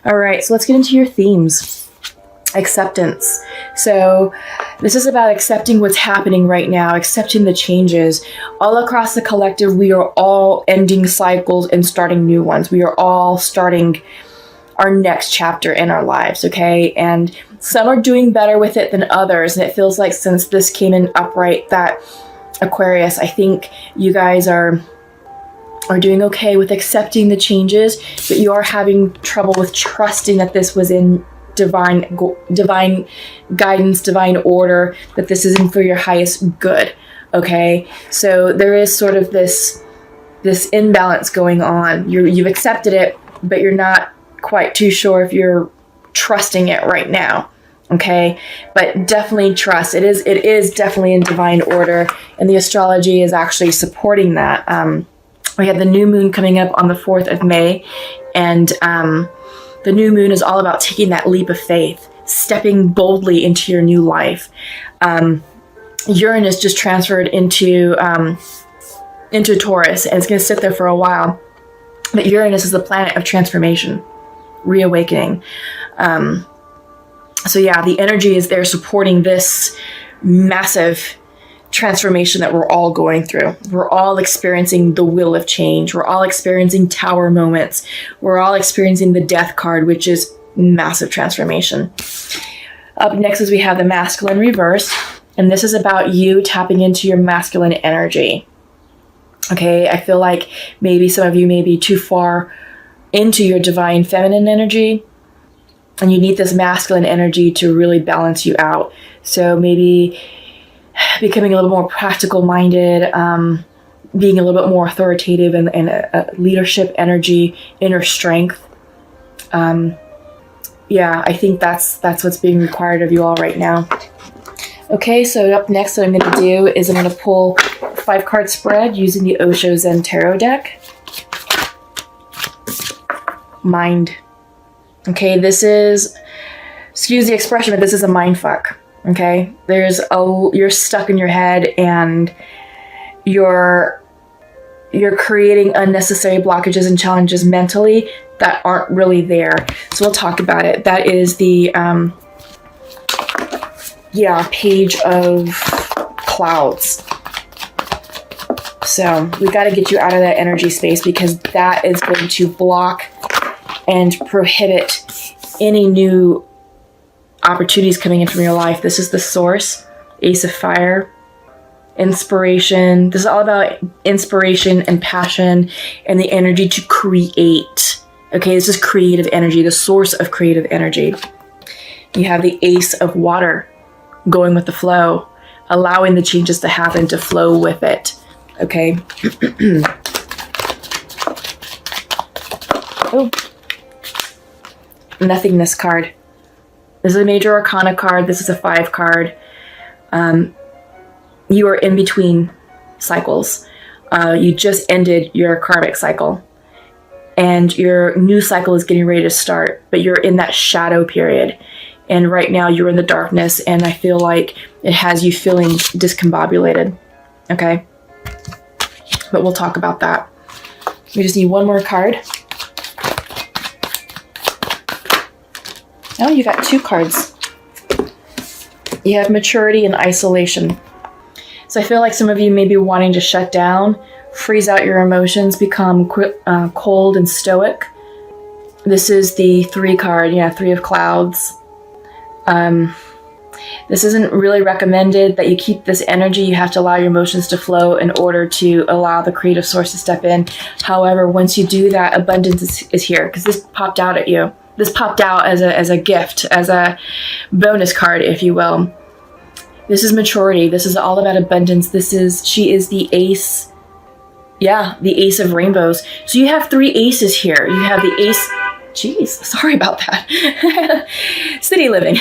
All right, so let's get into your themes. Acceptance. So this is about accepting what's happening right now, accepting the changes. All across the collective, we are all ending cycles and starting new ones. We are all starting our next chapter in our lives, okay? And some are doing better with it than others. And it feels like since this came in upright, that Aquarius, I think you guys are doing okay with accepting the changes, but you are having trouble with trusting that this was in divine guidance, divine order, that this is in for your highest good, okay? So there is sort of this imbalance going on. You've accepted it, but you're not quite too sure if you're trusting it right now, okay? But definitely trust. It is definitely in divine order, and the astrology is actually supporting that. We have the new moon coming up on the 4th of May, and the new moon is all about taking that leap of faith, stepping boldly into your new life. Uranus just transferred into Taurus, and it's going to sit there for a while. But Uranus is the planet of transformation, reawakening. So yeah, the energy is there supporting this massive transformation that we're all going through. We're all experiencing the wheel of change. We're all experiencing tower moments. We're all experiencing the death card, which is massive transformation. Up next is we have the masculine reverse, and this is about you tapping into your masculine energy. Okay, I feel like maybe some of you may be too far into your divine feminine energy, and you need this masculine energy to really balance you out. So maybe becoming a little more practical minded, being a little bit more authoritative, and a leadership energy, inner strength. Yeah, I think that's what's being required of you all right now. Okay, so up next what I'm going to do is I'm going to pull a 5-card spread using the Osho Zen Tarot deck. Mind. Okay, this is, excuse the expression, but this is a mind fuck. Okay, you're stuck in your head, and you're creating unnecessary blockages and challenges mentally that aren't really there. So we'll talk about it. That is the Page of Clouds. So we got to get you out of that energy space, because that is going to block and prohibit any new opportunities coming in from your life. This is the Source, Ace of Fire, inspiration. This is all about inspiration and passion and the energy to create. Okay, this is creative energy, the source of creative energy. You have the Ace of Water, going with the flow, allowing the changes to happen, to flow with it. Okay. Oh, Nothingness card. This is a Major Arcana card. This is a 5 card. You are in between cycles. You just ended your karmic cycle, and your new cycle is getting ready to start, but you're in that shadow period. And right now you're in the darkness, and I feel like it has you feeling discombobulated. Okay? But we'll talk about that. We just need one more card. Oh, you got 2 cards. You have maturity and isolation. So I feel like some of you may be wanting to shut down, freeze out your emotions, become cold and stoic. This is the 3 card, 3 of Clouds. This isn't really recommended that you keep this energy. You have to allow your emotions to flow in order to allow the creative source to step in. However, once you do that, abundance is here, because this popped out at you. This popped out as a gift, as a bonus card, if you will. This is maturity. This is all about abundance. She is the ace. Yeah, the Ace of Rainbows. So you have 3 aces here. You have the ace. Jeez, sorry about that. City living.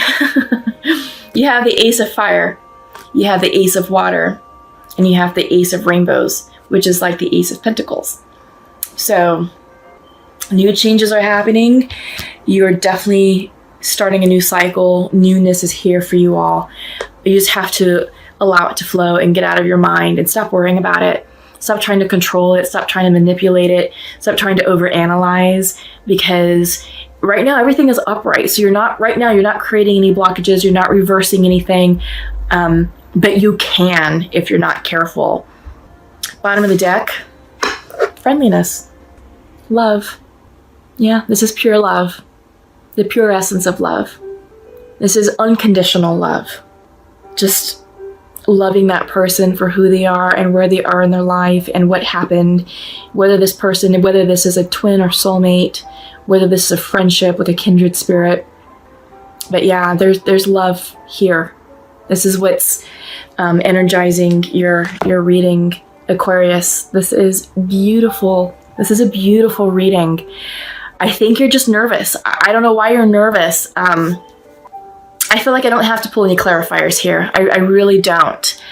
You have the Ace of Fire. You have the Ace of Water. And you have the Ace of Rainbows, which is like the Ace of Pentacles. So new changes are happening. You're definitely starting a new cycle. Newness is here for you all. You just have to allow it to flow and get out of your mind and stop worrying about it. Stop trying to control it. Stop trying to manipulate it. Stop trying to overanalyze, because right now everything is upright. So you're not creating any blockages. You're not reversing anything. But you can if you're not careful. Bottom of the deck, friendliness, love. Yeah, this is pure love, the pure essence of love. This is unconditional love. Just loving that person for who they are and where they are in their life and what happened, whether this is a twin or soulmate, whether this is a friendship with a kindred spirit. But yeah, there's love here. This is what's energizing your reading, Aquarius. This is beautiful. This is a beautiful reading. I think you're just nervous. I don't know why you're nervous. I feel like I don't have to pull any clarifiers here. I really don't.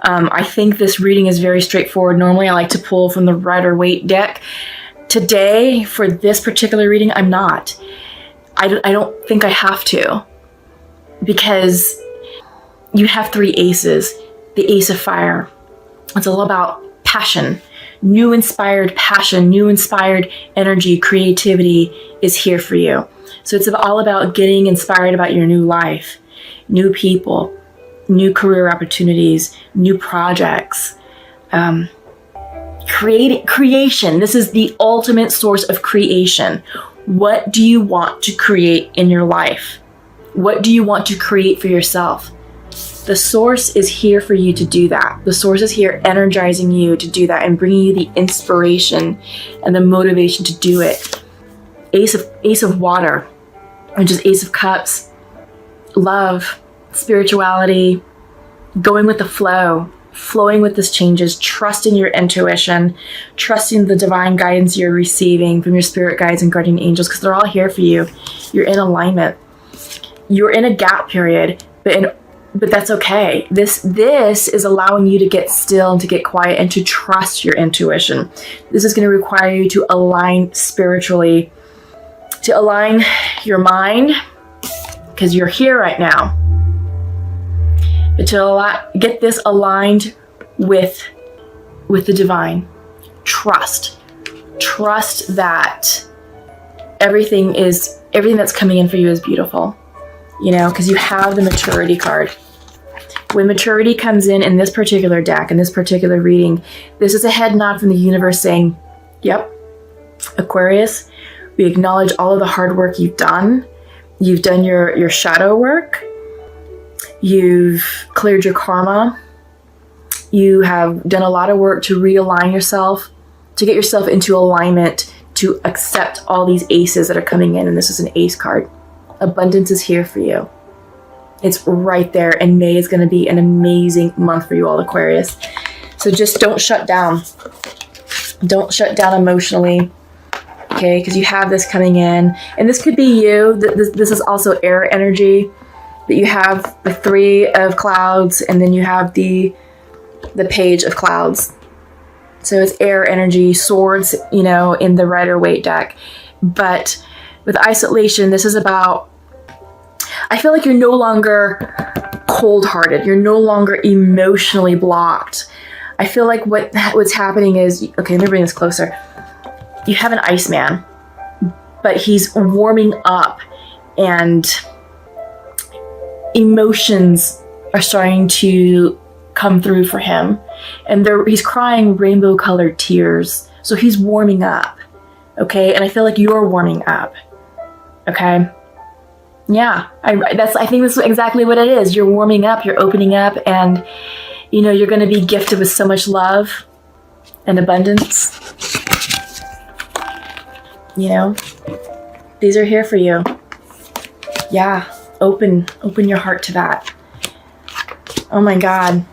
I think this reading is very straightforward. Normally I like to pull from the Rider-Waite deck. Today, for this particular reading, I'm not. I don't think I have to, because you have 3 aces. The Ace of Fire. It's all about passion. New inspired passion, new inspired energy, creativity is here for you. So it's all about getting inspired about your new life, new people, new career opportunities, new projects, creation. This is the ultimate source of creation. What do you want to create in your life? What do you want to create for yourself? The source is here for you to do that. The source is here energizing you to do that and bringing you the inspiration and the motivation to do it. Ace of Water, which is Ace of Cups, love, spirituality, going with the flow, flowing with these changes, trusting your intuition, trusting the divine guidance you're receiving from your spirit guides and guardian angels, because they're all here for you. You're in alignment. You're in a gap period, but that's okay. This is allowing you to get still and to get quiet and to trust your intuition. This is going to require you to align spiritually, to align your mind, because you're here right now. But to get this aligned with the divine. Trust that everything that's coming in for you is beautiful. You know, because you have the maturity card. When maturity comes in this particular deck, in this particular reading, this is a head nod from the universe saying, yep, Aquarius, we acknowledge all of the hard work you've done. You've done your shadow work. You've cleared your karma. You have done a lot of work to realign yourself, to get yourself into alignment, to accept all these aces that are coming in. And this is an ace card. Abundance is here for you. It's right there, and May is going to be an amazing month for you all, Aquarius. So just don't shut down. Don't shut down emotionally, okay? Because you have this coming in, and this could be you. This is also air energy. That you have the 3 of clouds, and then you have the Page of Clouds. So it's air energy, swords, you know, in the Rider-Waite deck. But with isolation, this is about, I feel like you're no longer cold-hearted. You're no longer emotionally blocked. I feel like what's happening is, okay, let me bring this closer. You have an Iceman, but he's warming up, and emotions are starting to come through for him. And he's crying rainbow-colored tears. So he's warming up, okay? And I feel like you're warming up. Okay. Yeah, I think that's exactly what it is. You're warming up, you're opening up, and you know, you're going to be gifted with so much love and abundance. You know, these are here for you. Yeah, open your heart to that. Oh my God.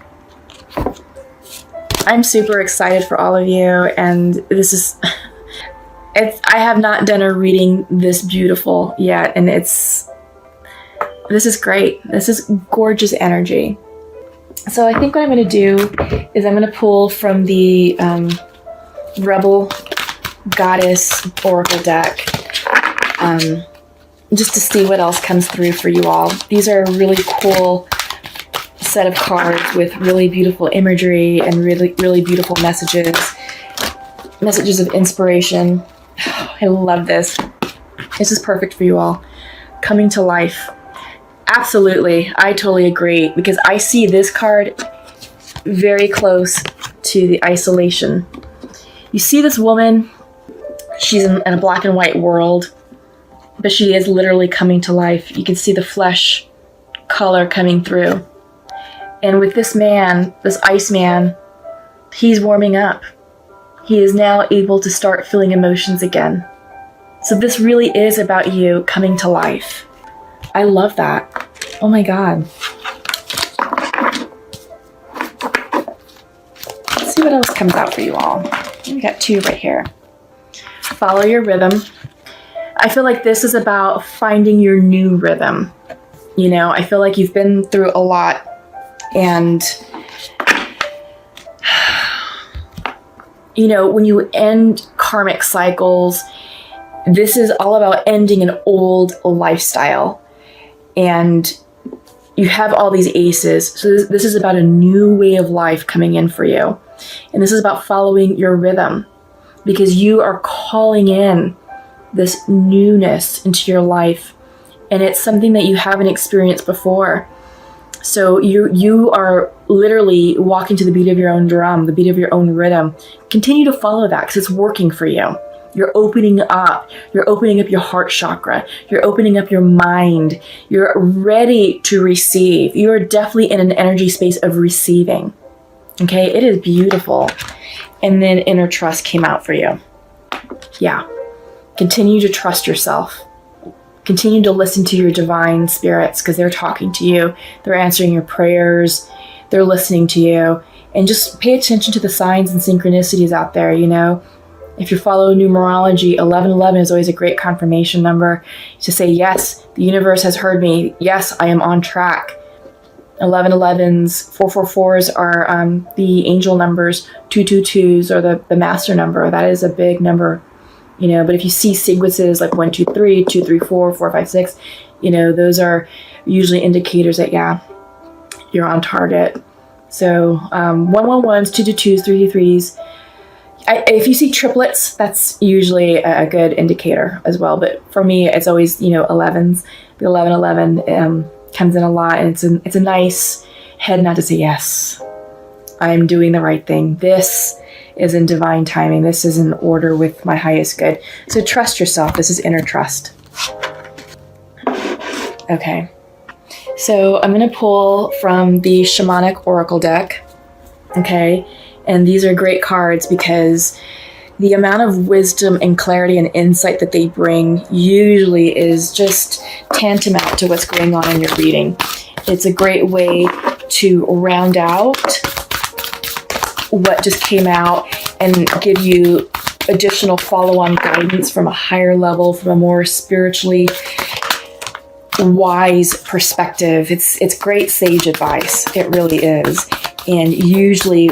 I'm super excited for all of you, and this is... I have not done a reading this beautiful yet, and this is great. This is gorgeous energy. So I think what I'm going to do is I'm going to pull from the Rebel Goddess Oracle deck, just to see what else comes through for you all. These are a really cool set of cards with really beautiful imagery and really, really beautiful messages of inspiration. I love this. This is perfect for you all. Coming to life. Absolutely. I totally agree, because I see this card very close to the isolation. You see this woman, she's in a black and white world, but she is literally coming to life. You can see the flesh color coming through. And with this man, this ice man, he's warming up. He is now able to start feeling emotions again. So this really is about you coming to life. I love that. Oh my God. Let's see what else comes out for you all. We got 2 right here. Follow your rhythm. I feel like this is about finding your new rhythm. You know, I feel like you've been through a lot, and you know, when you end karmic cycles, this is all about ending an old lifestyle. And you have all these aces. So this is about a new way of life coming in for you. And this is about following your rhythm, because you are calling in this newness into your life. And it's something that you haven't experienced before. So you are literally walking to the beat of your own drum, the beat of your own rhythm. Continue to follow that, because it's working for you. You're opening up. You're opening up your heart chakra. You're opening up your mind. You're ready to receive. You are definitely in an energy space of receiving. Okay, it is beautiful. And then inner trust came out for you. Yeah. Continue to trust yourself. Continue to listen to your divine spirits, because they're talking to you. They're answering your prayers. They're listening to you. And just pay attention to the signs and synchronicities out there, you know. If you follow numerology, 1111 is always a great confirmation number to say, yes, the universe has heard me. Yes, I am on track. 1111s, 444s are the angel numbers. 222s are the master number. That is a big number, you know. But if you see sequences like 1, 2, 3, 2, 3, 4, 4, 5, 6, you know, those are usually indicators that, yeah, you're on target. So 111s, 222s, 333s. If you see triplets, that's usually a good indicator as well. But for me, it's always, you know, 11s. The 1111 comes in a lot, and it's a nice head nod to say, yes, I'm doing the right thing. This is in divine timing. This is in order with my highest good. So trust yourself. This is inner trust. Okay. So I'm going to pull from the Shamanic Oracle deck. Okay. And these are great cards because the amount of wisdom and clarity and insight that they bring usually is just tantamount to what's going on in your reading. It's a great way to round out what just came out and give you additional follow-on guidance from a higher level, from a more spiritually wise perspective. It's great sage advice. It really is. And usually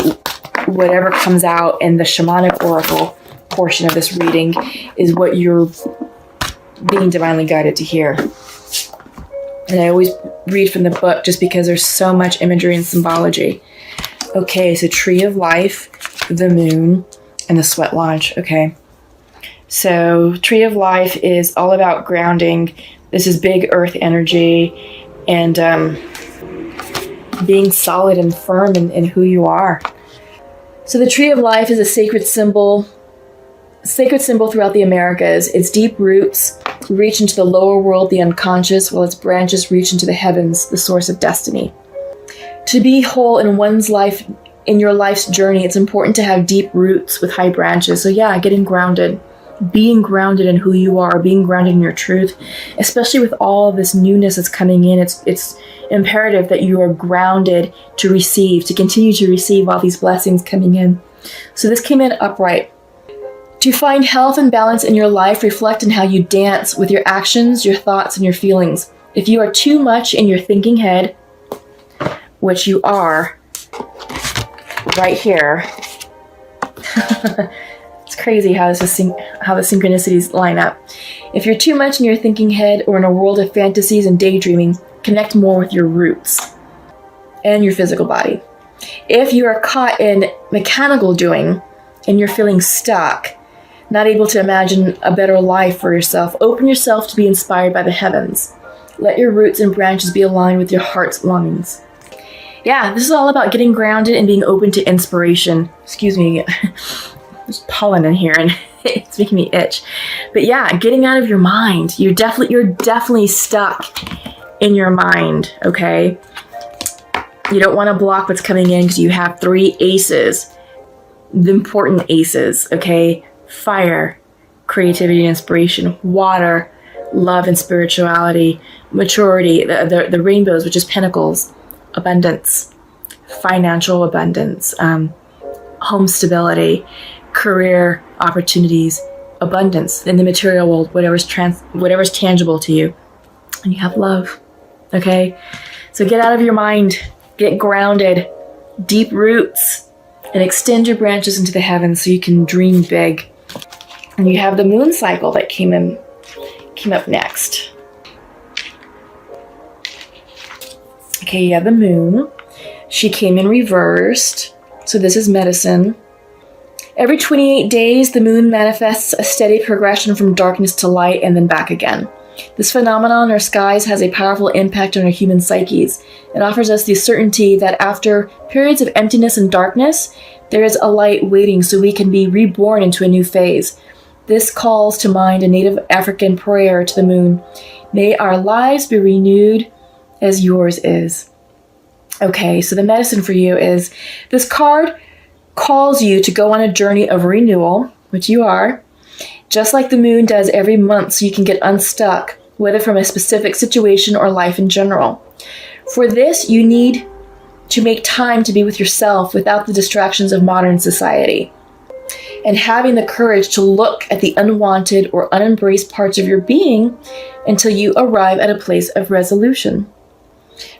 whatever comes out in the Shamanic Oracle portion of this reading is what you're being divinely guided to hear. And I always read from the book just because there's so much imagery and symbology. Okay, so Tree of Life, the Moon, and the Sweat Lodge. Okay, so Tree of Life is all about grounding. This is big earth energy and being solid and firm in who you are. So the Tree of Life is a sacred symbol throughout the Americas. Its deep roots reach into the lower world, the unconscious, while its branches reach into the heavens, the source of destiny. To be whole in one's life, in your life's journey, it's important to have deep roots with high branches. So yeah, getting grounded, being grounded in who you are, being grounded in your truth, especially with all this newness that's coming in. It's imperative that you are grounded to receive, to continue to receive all these blessings coming in. So this came in upright. To find health and balance in your life, reflect on how you dance with your actions, your thoughts, and your feelings. If you are too much in your thinking head, which you are right here, it's crazy how the synchronicities line up. If you're too much in your thinking head or in a world of fantasies and daydreaming, connect more with your roots and your physical body. If you are caught in mechanical doing and you're feeling stuck, not able to imagine a better life for yourself. Open yourself to be inspired by the heavens. Let your roots and branches be aligned with your heart's longings. Yeah, this is all about getting grounded and being open to inspiration. Excuse me, there's pollen in here and it's making me itch. But yeah, getting out of your mind. You're definitely stuck in your mind, okay? You don't want to block what's coming in because you have 3 aces. The important aces, okay? Fire, creativity and inspiration. Water, love and spirituality. Maturity, the rainbows, which is pentacles. Abundance, financial abundance, home stability, career opportunities, abundance in the material world, whatever's tangible to you. And you have love, okay? So get out of your mind, get grounded, deep roots, and extend your branches into the heavens so you can dream big. And you have the moon cycle that came up next. Okay, you have the moon. She came in reversed. So this is medicine. Every 28 days, the moon manifests a steady progression from darkness to light and then back again. This phenomenon in our skies has a powerful impact on our human psyches. It offers us the certainty that after periods of emptiness and darkness, there is a light waiting so we can be reborn into a new phase. This calls to mind a native African prayer to the moon. May our lives be renewed as yours is. Okay, so the medicine for you is this card calls you to go on a journey of renewal, which you are, just like the moon does every month, so you can get unstuck, whether from a specific situation or life in general. For this, you need to make time to be with yourself without the distractions of modern society, and having the courage to look at the unwanted or unembraced parts of your being until you arrive at a place of resolution.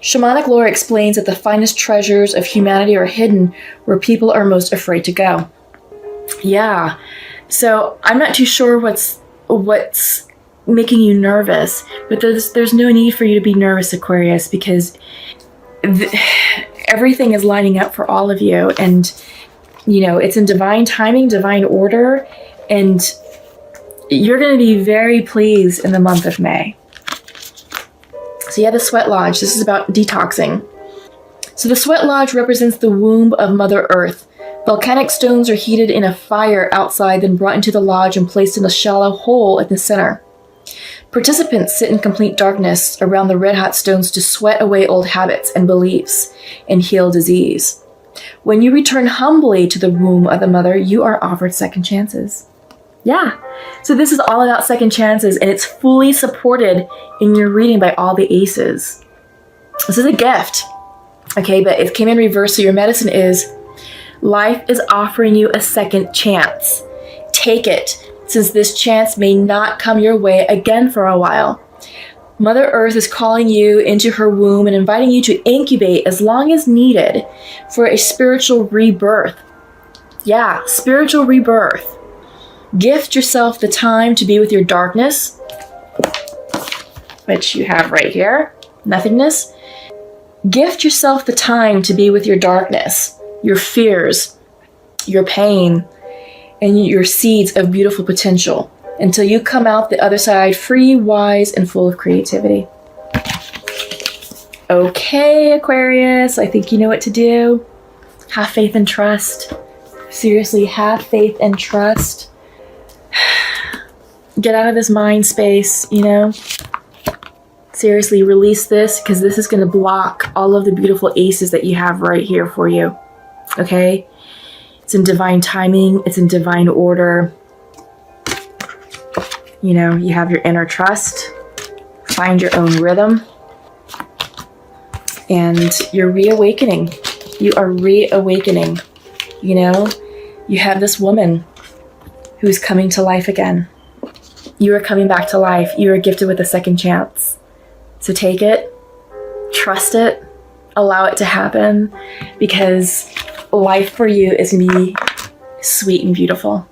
Shamanic lore explains that the finest treasures of humanity are hidden where people are most afraid to go. Yeah, so I'm not too sure what's making you nervous, but there's no need for you to be nervous, Aquarius, because everything is lining up for all of you, and you know it's in divine timing, divine order, and you're going to be very pleased in the month of May. So yeah, the sweat lodge. This is about detoxing. So the sweat lodge represents the womb of Mother Earth. Volcanic stones are heated in a fire outside, then brought into the lodge and placed in a shallow hole at the center. Participants sit in complete darkness around the red-hot stones to sweat away old habits and beliefs and heal disease. When you return humbly to the womb of the mother, you are offered second chances. Yeah, so this is all about second chances, and it's fully supported in your reading by all the aces. This is a gift, okay, but it came in reverse, so your medicine is life is offering you a second chance. Take it, since this chance may not come your way again for a while. Mother Earth is calling you into her womb and inviting you to incubate as long as needed for a spiritual rebirth. Yeah, spiritual rebirth. Gift yourself the time to be with your darkness, which you have right here, nothingness. Gift yourself the time to be with your darkness, your fears, your pain, and your seeds of beautiful potential until you come out the other side free, wise, and full of creativity. Okay, Aquarius, I think you know what to do. Have faith and trust. Seriously, have faith and trust. Get out of this mind space, you know? Seriously, release this, because this is going to block all of the beautiful aces that you have right here for you. Okay? It's in divine timing. It's in divine order. You know, you have your inner trust. Find your own rhythm. And you're reawakening. You are reawakening. You know? You have this woman who's coming to life again. You are coming back to life. You are gifted with a second chance. So take it, trust it, allow it to happen, because life for you is going to be sweet and beautiful.